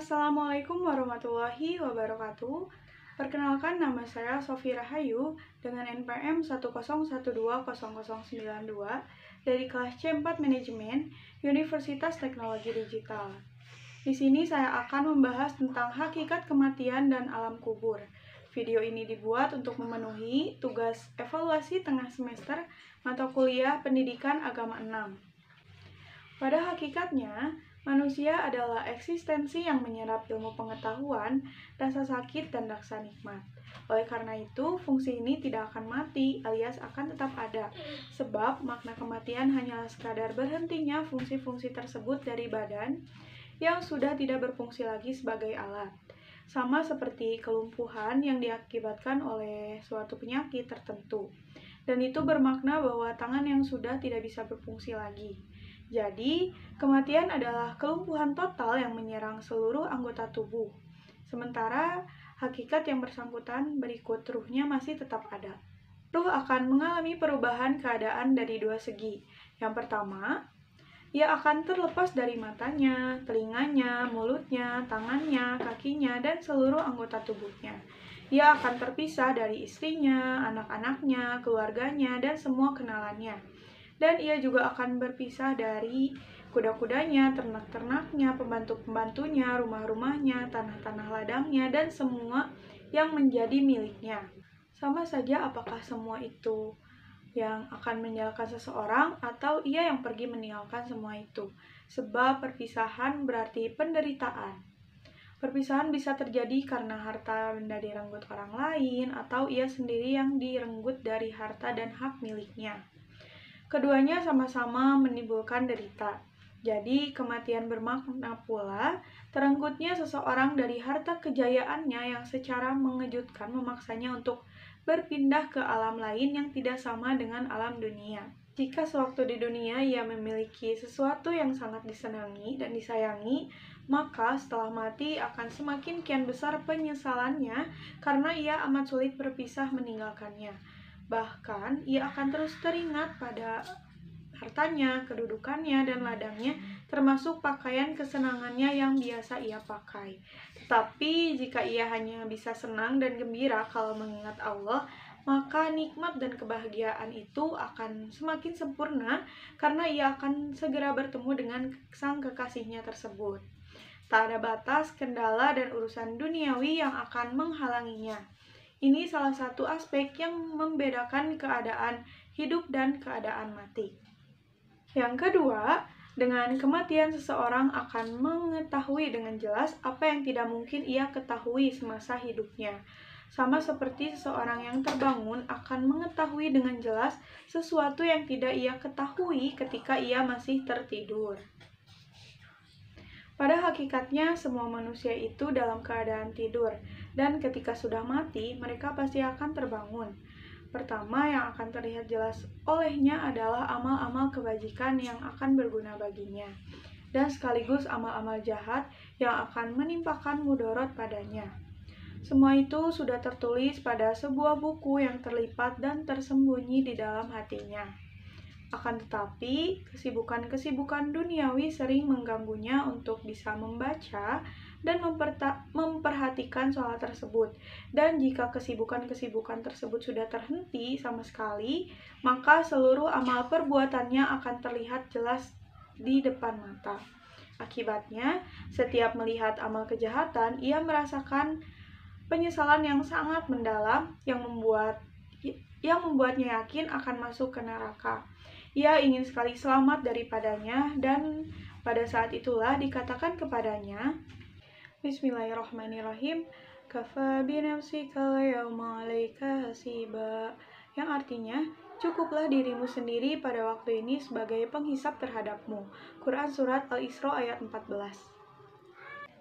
Assalamualaikum warahmatullahi wabarakatuh. Perkenalkan, nama saya Sofi Rahayu dengan NPM 101200092 dari kelas C4 Manajemen Universitas Teknologi Digital. Di sini saya akan membahas tentang hakikat kematian dan alam kubur. Video ini dibuat untuk memenuhi tugas evaluasi tengah semester mata kuliah Pendidikan Agama 6. Pada hakikatnya, manusia adalah eksistensi yang menyerap ilmu pengetahuan, rasa sakit, dan rasa nikmat. Oleh karena itu, fungsi ini tidak akan mati alias akan tetap ada. Sebab makna kematian hanyalah sekadar berhentinya fungsi-fungsi tersebut dari badan yang sudah tidak berfungsi lagi sebagai alat. Sama seperti kelumpuhan yang diakibatkan oleh suatu penyakit tertentu. Dan itu bermakna bahwa tangan yang sudah tidak bisa berfungsi lagi. Jadi, kematian adalah kelumpuhan total yang menyerang seluruh anggota tubuh. Sementara, hakikat yang bersangkutan berikut ruhnya masih tetap ada. Ruh akan mengalami perubahan keadaan dari dua segi. Yang pertama, ia akan terlepas dari matanya, telinganya, mulutnya, tangannya, kakinya, dan seluruh anggota tubuhnya. Ia akan terpisah dari istrinya, anak-anaknya, keluarganya, dan semua kenalannya. Dan ia juga akan berpisah dari kuda-kudanya, ternak-ternaknya, pembantu-pembantunya, rumah-rumahnya, tanah-tanah ladangnya, dan semua yang menjadi miliknya. Sama saja apakah semua itu yang akan meninggalkan seseorang atau ia yang pergi meninggalkan semua itu. Sebab perpisahan berarti penderitaan. Perpisahan bisa terjadi karena harta benda direnggut orang lain atau ia sendiri yang direnggut dari harta dan hak miliknya. Keduanya sama-sama menimbulkan derita. Jadi, kematian bermakna pula terenggutnya seseorang dari harta kejayaannya yang secara mengejutkan memaksanya untuk berpindah ke alam lain yang tidak sama dengan alam dunia. Jika sewaktu di dunia ia memiliki sesuatu yang sangat disenangi dan disayangi, maka setelah mati akan semakin kian besar penyesalannya karena ia amat sulit berpisah meninggalkannya. Bahkan, ia akan terus teringat pada hartanya, kedudukannya, dan ladangnya, termasuk pakaian kesenangannya yang biasa ia pakai. Tetapi, jika ia hanya bisa senang dan gembira kalau mengingat Allah, maka nikmat dan kebahagiaan itu akan semakin sempurna karena ia akan segera bertemu dengan sang kekasihnya tersebut. Tak ada batas, kendala, dan urusan duniawi yang akan menghalanginya. Ini salah satu aspek yang membedakan keadaan hidup dan keadaan mati. Yang kedua, dengan kematian seseorang akan mengetahui dengan jelas apa yang tidak mungkin ia ketahui semasa hidupnya. Sama seperti seseorang yang terbangun akan mengetahui dengan jelas sesuatu yang tidak ia ketahui ketika ia masih tertidur. Pada hakikatnya, semua manusia itu dalam keadaan tidur, dan ketika sudah mati, mereka pasti akan terbangun. Pertama yang akan terlihat jelas olehnya adalah amal-amal kebajikan yang akan berguna baginya, dan sekaligus amal-amal jahat yang akan menimpakan mudorot padanya. Semua itu sudah tertulis pada sebuah buku yang terlipat dan tersembunyi di dalam hatinya. Akan tetapi, kesibukan-kesibukan duniawi sering mengganggunya untuk bisa membaca dan memperhatikan soal tersebut. Dan jika kesibukan-kesibukan tersebut sudah terhenti sama sekali, maka seluruh amal perbuatannya akan terlihat jelas di depan mata. Akibatnya, setiap melihat amal kejahatan, ia merasakan penyesalan yang sangat mendalam yang membuatnya yakin akan masuk ke neraka. Ia ingin sekali selamat daripadanya, dan pada saat itulah dikatakan kepadanya, Bismillahirrahmanirrahim, Kafa binafsika yauma 'alaika hasiba, yang artinya, cukuplah dirimu sendiri pada waktu ini sebagai penghisap terhadapmu. Quran Surat Al-Isra ayat 14.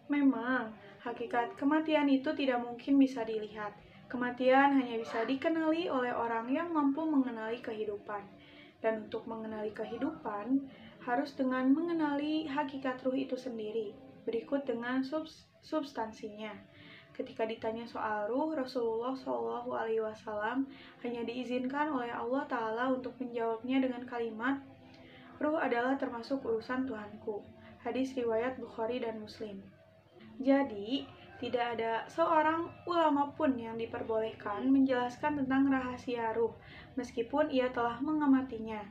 Memang, hakikat kematian itu tidak mungkin bisa dilihat. Kematian hanya bisa dikenali oleh orang yang mampu mengenali kehidupan. Dan untuk mengenali kehidupan, harus dengan mengenali hakikat ruh itu sendiri. Berikut dengan substansinya. Ketika ditanya soal ruh, Rasulullah SAW hanya diizinkan oleh Allah Ta'ala untuk menjawabnya dengan kalimat, ruh adalah termasuk urusan Tuhanku. Hadis riwayat Bukhari dan Muslim. Jadi, tidak ada seorang ulama pun yang diperbolehkan menjelaskan tentang rahasia ruh, meskipun ia telah mengamatinya.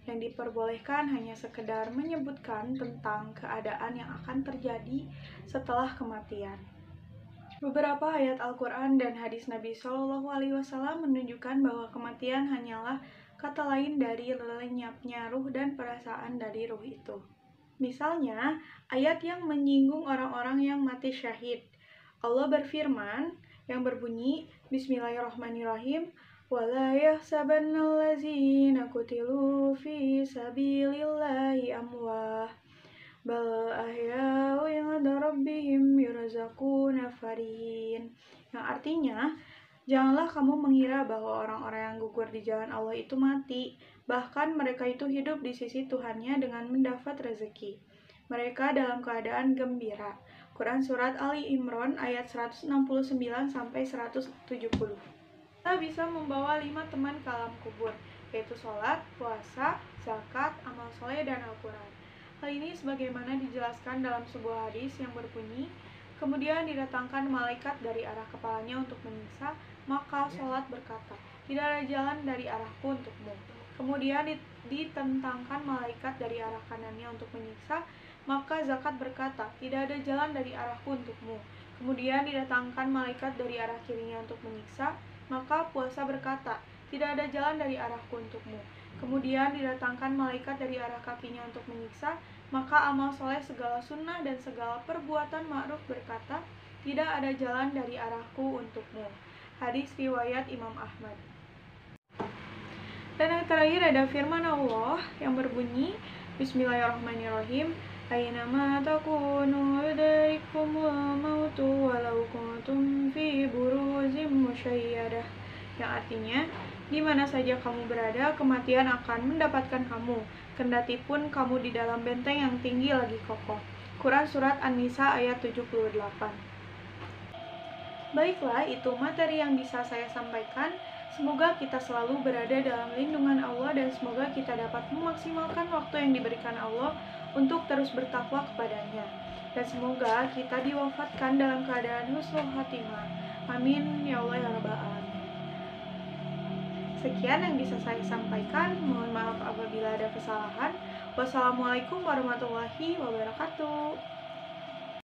Yang diperbolehkan hanya sekedar menyebutkan tentang keadaan yang akan terjadi setelah kematian. Beberapa ayat Al-Quran dan hadis Nabi Shallallahu Alaihi Wasallam menunjukkan bahwa kematian hanyalah kata lain dari lenyapnya ruh dan perasaan dari ruh itu. Misalnya, ayat yang menyinggung orang-orang yang mati syahid. Allah berfirman yang berbunyi, Bismillahirrahmanirrahim, وَلَا يَحْسَبَنَّ الَّذِينَ قُتِلُوا فِي سَبِيلِ اللَّهِ أَمْوَاتًا بَلْ أَحْيَاءٌ عِندَ رَبِّهِمْ يُرْزَقُونَ فَرِحِينَ. Yang artinya, janganlah kamu mengira bahwa orang-orang yang gugur di jalan Allah itu mati. Bahkan mereka itu hidup di sisi Tuhannya dengan mendapat rezeki. Mereka dalam keadaan gembira. Quran Surat Ali Imran ayat 169-170. Kita bisa membawa 5 teman ke alam kubur, yaitu sholat, puasa, zakat, amal soleh, dan Al-Quran. Hal ini sebagaimana dijelaskan dalam sebuah hadis yang berbunyi, kemudian didatangkan malaikat dari arah kepalanya untuk menyiksa, maka sholat berkata, tidak ada jalan dari arahku untukmu. Kemudian ditentangkan malaikat dari arah kanannya untuk menyiksa, maka zakat berkata, tidak ada jalan dari arahku untukmu. Kemudian didatangkan malaikat dari arah kirinya untuk menyiksa, maka puasa berkata, tidak ada jalan dari arahku untukmu. Kemudian didatangkan malaikat dari arah kakinya untuk menyiksa, maka amal soleh segala sunnah dan segala perbuatan ma'ruf berkata, tidak ada jalan dari arahku untukmu. Hadis riwayat Imam Ahmad. Dan yang terakhir ada firman Allah yang berbunyi, Bismillahirrahmanirrahim, Aynama takunu yudrikumul mautu walau kuntum fi buruzim musyayyadah. Yang artinya, di mana saja kamu berada, kematian akan mendapatkan kamu, kendati pun kamu di dalam benteng yang tinggi lagi kokoh. Quran Surat An-Nisa ayat 78. Baiklah, itu materi yang bisa saya sampaikan. Semoga kita selalu berada dalam lindungan Allah dan semoga kita dapat memaksimalkan waktu yang diberikan Allah untuk terus bertakwa kepadanya. Dan semoga kita diwafatkan dalam keadaan husnul khatimah. Amin ya Allah ya Rabbal Alamin. Sekian yang bisa saya sampaikan. Mohon maaf apabila ada kesalahan. Wassalamualaikum warahmatullahi wabarakatuh.